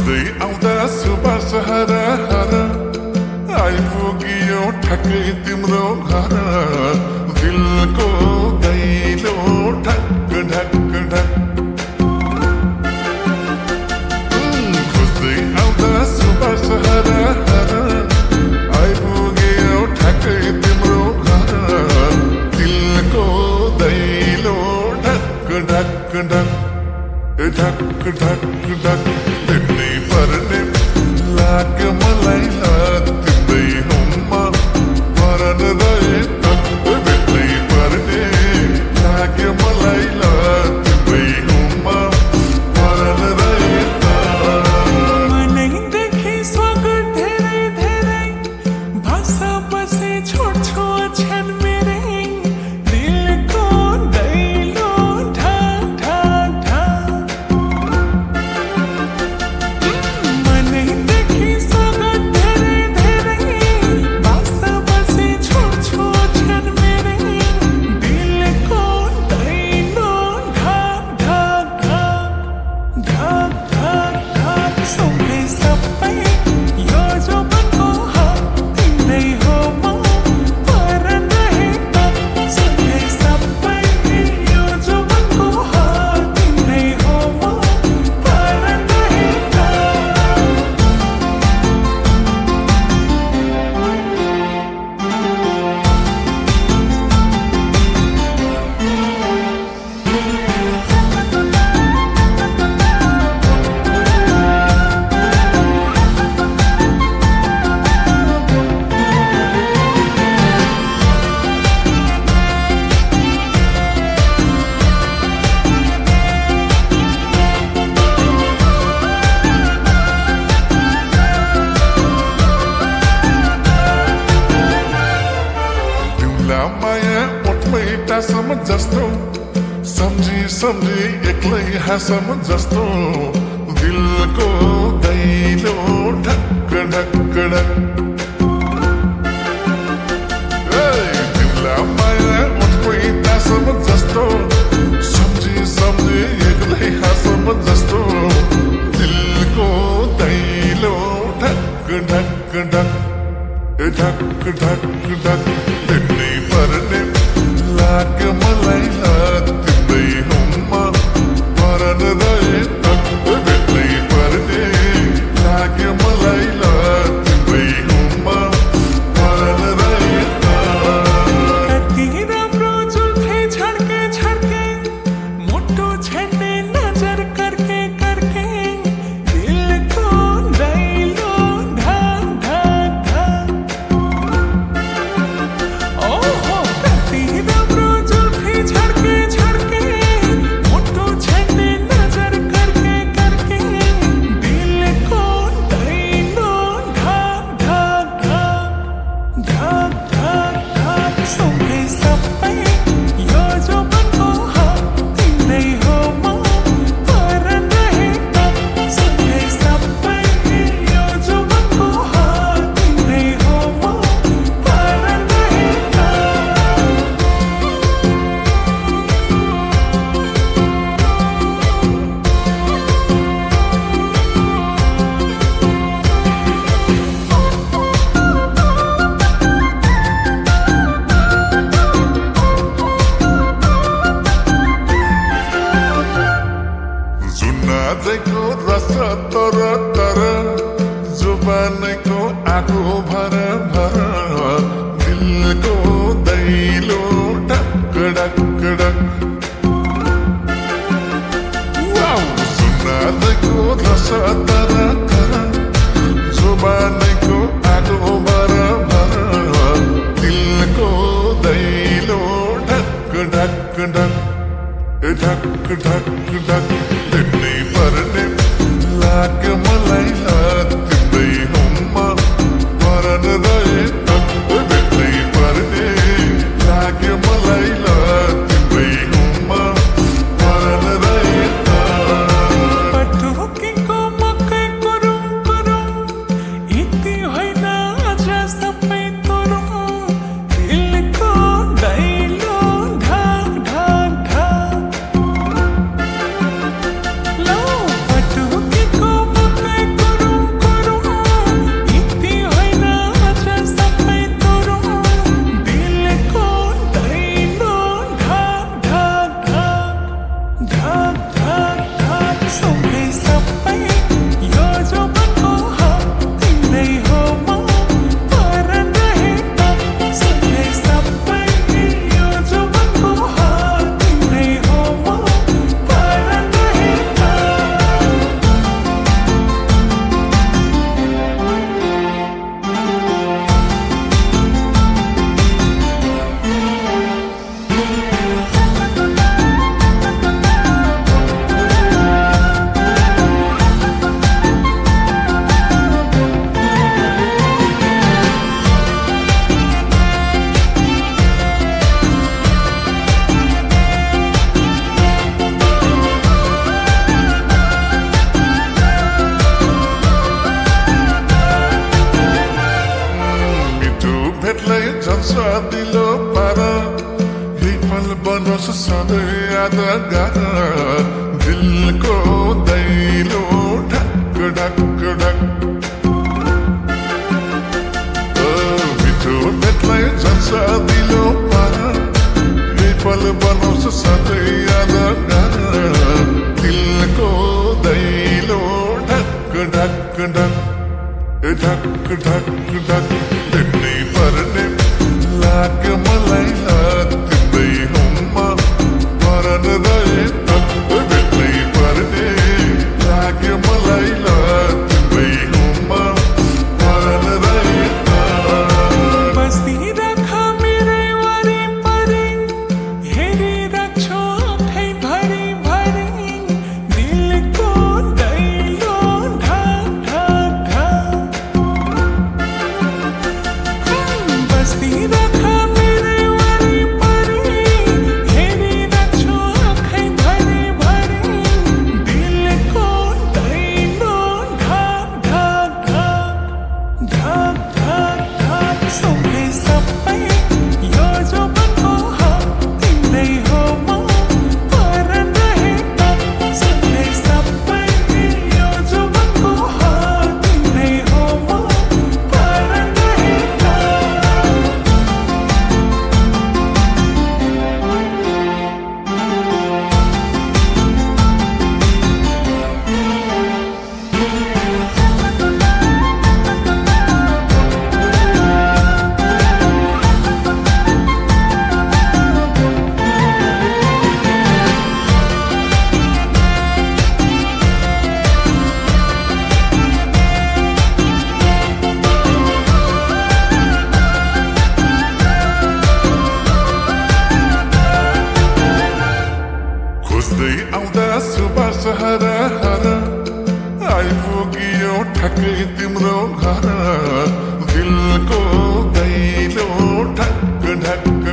खोज्दै आउँदा सुबास हर हर आइपुग्यो ठक्कै तिम्रो घर दिलको दैलो ढक ढक ढक खोज्दै आउँदा सुबास हर हर आइपुग्यो ठक्कै तिम्रो घर दिलको दैलो ढक ढक ढक ढक ढक ढक भेट्नै पर्ने लाग्यो मलाई तिम्रै हुम्मा परन रहे भेट्नै पर्ने लाग्यो मलाई तिम्रै हुम्मा परन रहे मनैदेखि स्वागत धेरै धेरै भाषा बसे छोड्छु क्षण मेरै दिलको दैलो ढक ढक ढक मनैदेखि स्वागत धेरै धेरै भाषा बसे छोड्छु क्षण मेरै दिलको दैलो ढक ढक ढक ढक ढक ढक सँगै सबै यो जोबनको हक तिम्रै हो म परन रहेका सँगै सबै यो जोबनको हक तिम्रै हो म परन रहेका तिम्ला माया ओठमै टासम जस्तो सम्झी सम्झी एक्लै हाँसम जस्तो दिलको दैलो ढक ढक ढक तिम्ला माया ओठमै टासम जस्तो सम्झी सम्झी एक्लै हाँसम जस्तो दिलको दैलो ढक ढक ढक ढक ढक ढक भेट्नै पर्ने लाग्यो मलाई तिम्रै हुम्मा परन रहे भेट्नै पर्ने लाग्यो मलाई तिम्रै हुम्मा परन रहे कति राम्रो जुल्फे छड्के छड्के मुटु छेड्ने नजर करके करके दिलको दैलो ढक ढक ढक ओहो कति राम्रो जुल्फे छड्के छड्के मुटु छेड्ने नजर करके करके दिलको दैलो ढक ढक ढक ढक ढक ढक सँगै सबै यो जोबनको हक तिम्रै हो म परन रहेका सँगै सबै यो जोबनको हक तिम्रै हो म परन रहेका जुनाजैको रस तर तर जुबानैको आगो भर भर दिलको दैलो ढक ढक ढक जुनाजैको रस तर तर जुबानैको आगो भर भर दिलको दैलो ढक ढक ढक ढक ढक ढक भेट्नै पर्ने लाग्यो मलाई तिम्रै हुम्मा परन रहे भेट्नै पर्ने लाग्यो मलाई तिम्रै हुम्मा परन रहे पटुकीको मकै कुरुम कुरुम यति होइन आज सबै तरुम दिलको दैलो ढक ढक ढक यादगार दिलको दैलो ढक ढक ढक मिठो भेटलाई झन्छ दिलो पार यही पल बनाउँछ सधैँ यादगार दिलको दैलो ढक ढक ढक ढक ढक ढक तिम्रै पर्ने लाग्यो मलाई तिम्रै हुम्मा मरण रहे भेट्नै पर्ने लाग्यो मलाई तिम्रै हुम्मा मरण रहे बसिरख मेरै वरिपरि हेरिरहन्छु आँखैभरि भरि दिलको दैलो ढक ढक ढक बसिरख मेरै वरिपरि हेरिरहन्छु आँखैभरि भरि दिलको दैलो ढक ढक ढक ढक ढक ढक सँगै सबै यो जोबनको हक तिम्रै हो म मरण रहे तक सँगै सबै यो जोबनको हक तिम्रै हो म मरण रहे तक खोज्दै आउँदा सुबास हर हर आइपुग्यो ठक्कै तिम्रो घर दिलको दैलो ढक ढक